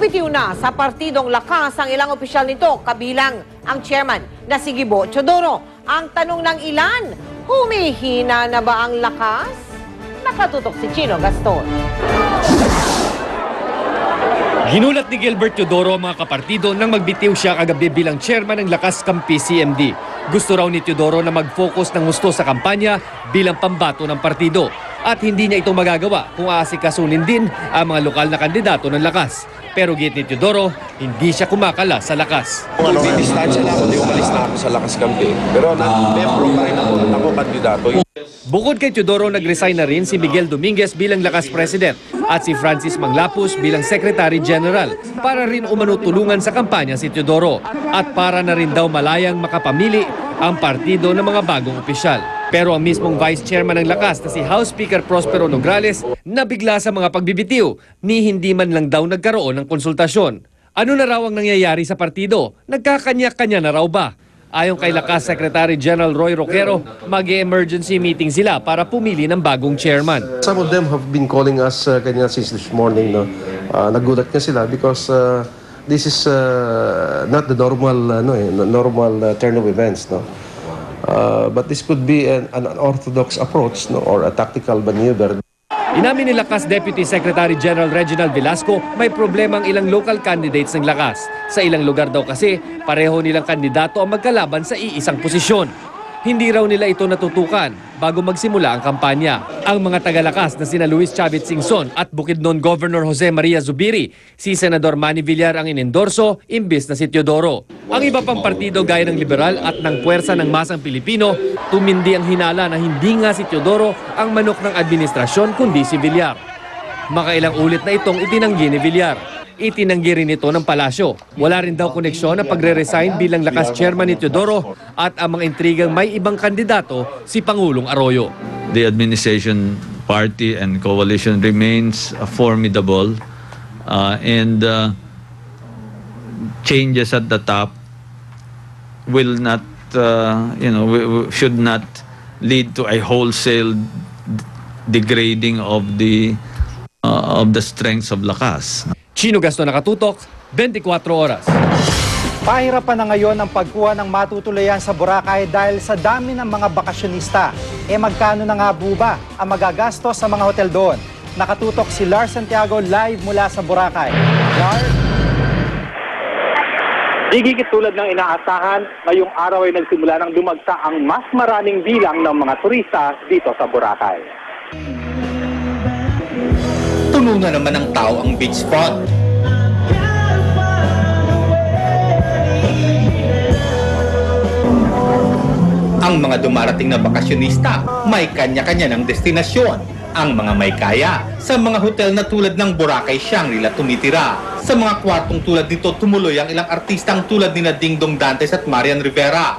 Bumitiw na sa Partidong Lakas ang ilang opisyal nito, kabilang ang chairman na si Gibo Teodoro. Ang tanong ng ilan, humihina na ba ang lakas? Nakatutok si Chino Gaston. Ginulat ni Gilbert Teodoro ang mga kapartido nang magbitiw siya kagabi bilang chairman ng Lakas Kampi CMD. Gusto raw ni Teodoro na mag-focus ng gusto sa kampanya bilang pambato ng partido. At hindi niya ito magagawa kung aasikasunin din ang mga lokal na kandidato ng Lakas. Pero git ni Teodoro, hindi siya kumakala sa Lakas. Distansya lang ako, di umalis na ako sa Lakas Kampi. Pero membro pa rin ako at ako kandidato. Bukod kay Teodoro, nag-resign na rin si Miguel Dominguez bilang Lakas President at si Francis Manglapus bilang Secretary General para rin umano tulungan sa kampanya si Teodoro at para na rin daw malayang makapamili ang partido ng mga bagong opisyal. Pero ang mismong Vice Chairman ng Lakas na si House Speaker Prospero Nograles nabigla sa mga pagbibitiw ni hindi man lang daw nagkaroon ng konsultasyon. Ano na raw ang nangyayari sa partido? Nagkakanya-kanya na raw ba? Ayon kay Lakas Secretary General Roy Roquero, mag-emergency meeting sila para pumili ng bagong chairman. Some of them have been calling us kanina since this morning. No? Nagulat na sila because this is not the normal turn of events. No? But this could be an unorthodox approach, no? Or a tactical maneuver. Inamin ni Lakas Deputy Secretary General Reginald Velasco may problema ang ilang local candidates ng Lakas. Sa ilang lugar daw kasi, pareho nilang kandidato ang magkalaban sa iisang posisyon. Hindi raw nila ito natutukan bago magsimula ang kampanya. Ang mga taga-Lakas na sina Luis Chavit Singson at Bukidnon Governor Jose Maria Zubiri, si Senador Manny Villar ang inendorso imbis na si Teodoro. Ang iba pang partido gaya ng Liberal at ng Puwersa ng Masang Pilipino, tumindi ang hinala na hindi nga si Teodoro ang manok ng administrasyon kundi si Villar. Makailang ulit na itong itinanggi ni Villar. Itinanggi rin ito ng palasyo. Wala rin daw koneksyon ang pagre-resign bilang Lakas Chairman ni Teodoro at ang mga intrigang may ibang kandidato si Pangulong Arroyo. The administration party and coalition remains formidable and changes at the top will not, should not lead to a wholesale degrading of the strengths of Lakas. Chino Gaston, Nakatutok, 24 oras. Pahirapan na ngayon ang pagkuha ng matutulayan sa Boracay dahil sa dami ng mga bakasyonista. Magkano na nga ba ang magagastos sa mga hotel doon? Nakatutok si Lars Santiago live mula sa Boracay. Lars? Higit tulad ng inaasahan, ngayong araw ay nagsimula ng dumagsa ang mas maraming bilang ng mga turista dito sa Boracay. Puno na naman ng tao ang beachfront. Ang mga dumarating na bakasyonista, may kanya-kanya ng destinasyon. Ang mga may kaya, sa mga hotel na tulad ng Boracay Shangri-La tumitira. Sa mga kwartong tulad nito, tumuloy ang ilang artistang tulad ni Dingdong Dantes at Marian Rivera.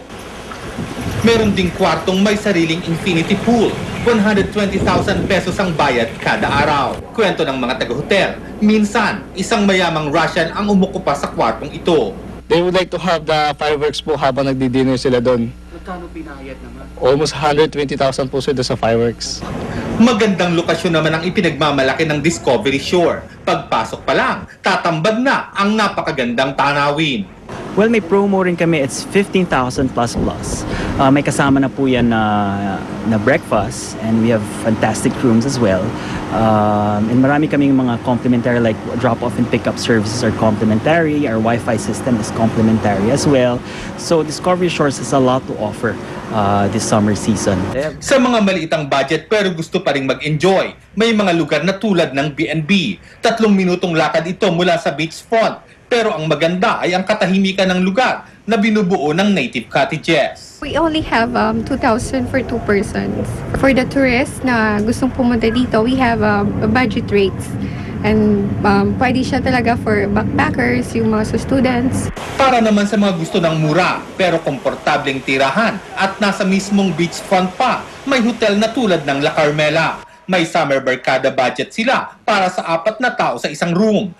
Meron ding kwartong may sariling infinity pool. 120,000 pesos ang bayad kada araw. Kwento ng mga taga-hotel, minsan, isang mayamang Russian ang umukupa sa kwartong ito. They would like to have the fireworks po habang nagdi-dinner sila doon. Magkano pinayad naman? Almost 120,000 po sila sa fireworks. Magandang lokasyon naman ang ipinagmamalaki ng Discovery Shore. Pagpasok pa lang, tatambad na ang napakagandang tanawin. Well, may promo rin kami. It's 15,000 plus. May kasama na po yan na breakfast and we have fantastic rooms as well. And marami kaming mga complimentary like drop-off and pick-up services are complimentary. Our Wi-Fi system is complimentary as well. So Discovery Shores has a lot to offer this summer season. Sa mga maliitang budget pero gusto pa rin mag-enjoy, may mga lugar na tulad ng B&B. 3 minutong lakad ito mula sa beachfront. Pero ang maganda ay ang katahimikan ng lugar na binubuo ng native cottages. We only have 2,000 for 2 persons. For the tourists na gustong pumunta dito, we have budget rates. And pwede siya talaga for backpackers, yung mga students. Para naman sa mga gusto ng mura pero komportableng tirahan at nasa mismong beachfront pa, may hotel na tulad ng La Carmela. May summer barkada budget sila para sa 4 na tao sa isang room.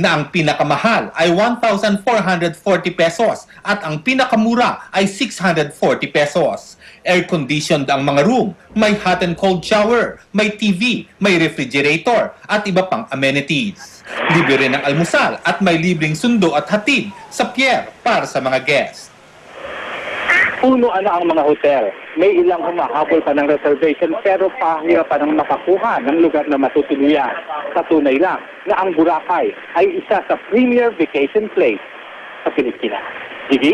Na ang pinakamahal ay 1,440 pesos at ang pinakamura ay 640 pesos. Air-conditioned ang mga room, may hot and cold shower, may TV, may refrigerator, at iba pang amenities. Libre rin ang almusal at may libreng sundo at hatid sa pier para sa mga guests. Punuan na ang mga hotel. May ilang humahabol pa ng reservation pero pahirapan ang makakuha ng lugar na matutuluyan. Sa tunay lang na ang Boracay ay isa sa premier vacation place sa Pilipinas. Gigi?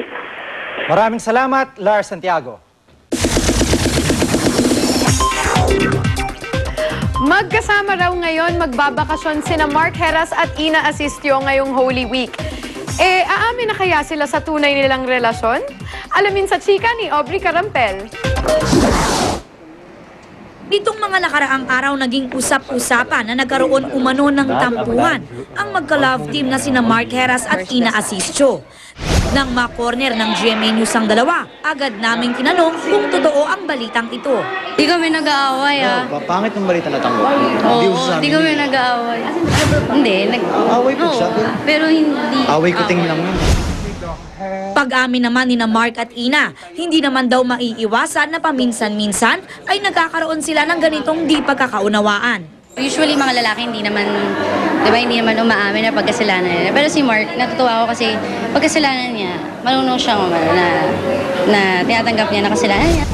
Maraming salamat, Lars Santiago. Magkasama raw ngayon magbabakasyon sina Mark Heras at Ina Asistio ngayong Holy Week. Aamin na kaya sila sa tunay nilang relasyon? Alamin sa chika ni Aubrey Carampel. Nitong mga nakaraang araw naging usap-usapan na nagkaroon umano ng tampuhan ang magka-love team na sina Mark Heras at Ina Asistio. Nang ma-corner ng GMA News ang dalawa, agad naming tinanong kung totoo ang balitang ito. Di kami nag-aaway Pangit ng balita na tanggap. Oo, di kami nag-aaway. Hindi, Away po siya. pero hindi. Away kuting lang yun. Pag-amin naman ni na Mark at Ina, hindi naman daw maiiwasan na paminsan-minsan ay nagkakaroon sila ng ganitong di pagkakaunawaan. Usually mga lalaki hindi naman, di ba, hindi naman umaamin na pagkasalanan nila. Pero si Mark, natutuwa ako kasi pagkasalanan niya, marunong siyang na tinatanggap niya na kasalanan niya.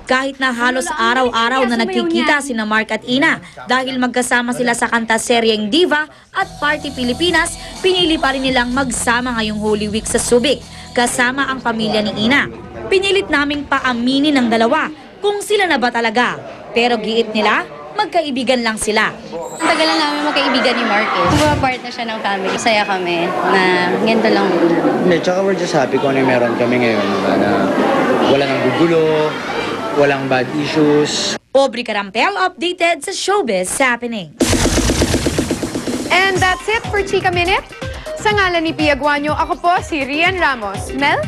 Kahit na halos araw-araw na nagkikita sina Mark at Ina dahil magkasama sila sa kanta seryeng Diva at Party Pilipinas, pinili pa rin nilang magsama ngayong Holy Week sa Subic kasama ang pamilya ni Ina. Pinilit naming paaminin ng dalawa kung sila na ba talaga. Pero giit nila, magkaibigan lang sila. Ang tagal lang namin magkaibigan ni Mark eh. Part na siya ng family. Masaya kami na ganito lang. Hindi, tsaka we're just happy kung ano yung meron kami ngayon. Na wala nang gugulo, walang bad issues. Aubrey Carampel updated sa Showbiz Happening. And that's it for Chika Minute. Sa ngalan ni Pia Guanyo, ako po si Rian Ramos. Mel?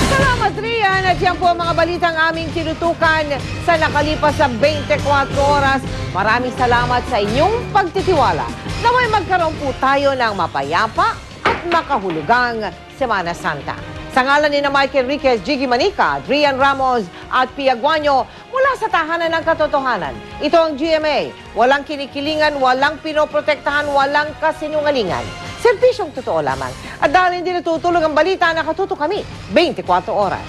Salamat, Rian. At yan po ang mga balitang aming tinutukan sa nakalipas sa 24 oras. Maraming salamat sa inyong pagtitiwala. Naway magkaroon po tayo ng mapayapa at makahulugang Semana Santa. Sa ngalan ni na Mike Enriquez, Jiggy Manica, Rian Ramos at Pia Guanyo, mula sa tahanan ng katotohanan. Ito ang GMA. Walang kinikilingan, walang pinoprotektahan, walang kasinungalingan. Serbisyong totoo lamang. At dahil hindi natutulog ang balita, nakatuto kami 24 oras.